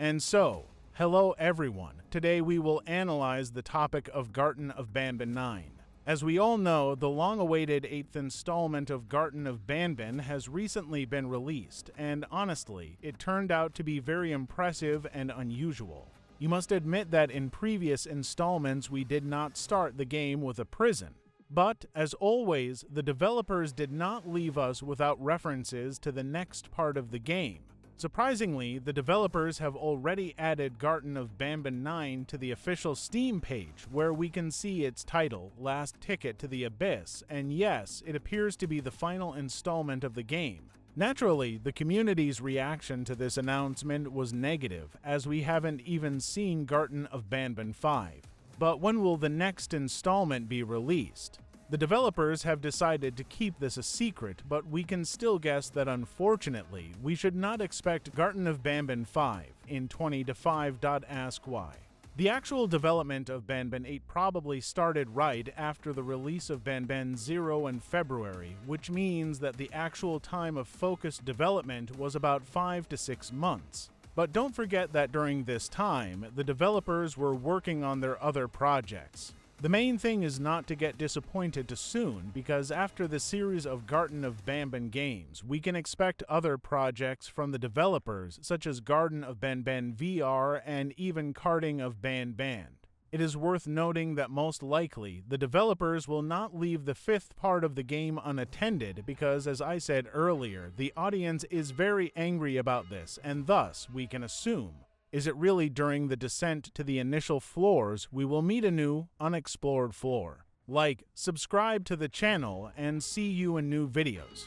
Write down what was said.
And so, hello everyone. Today we will analyze the topic of Garten of BanBan 9. As we all know, the long-awaited 8th installment of Garten of BanBan has recently been released, and honestly, it turned out to be very impressive and unusual. You must admit that in previous installments we did not start the game with a prison. But, as always, the developers did not leave us without references to the next part of the game. Surprisingly, the developers have already added Garten of BanBan 9 to the official Steam page, where we can see its title, Last Ticket to the Abyss, and yes, it appears to be the final installment of the game. Naturally, the community's reaction to this announcement was negative, as we haven't even seen Garten of BanBan 5. But when will the next installment be released? The developers have decided to keep this a secret, but we can still guess that unfortunately, we should not expect Garten of BanBan 5 in 20-5.Ask Why. The actual development of BanBan 8 probably started right after the release of BanBan 0 in February, which means that the actual time of focused development was about 5 to 6 months. But don't forget that during this time, the developers were working on their other projects. The main thing is not to get disappointed too soon, because after the series of Garten of BanBan games, we can expect other projects from the developers, such as Garten of BanBan VR and even Garten of BanBan. It is worth noting that most likely, the developers will not leave the 5th part of the game unattended because, as I said earlier, the audience is very angry about this, and thus, we can assume, is it really during the descent to the initial floors we will meet a new, unexplored floor? Like, subscribe to the channel, and see you in new videos.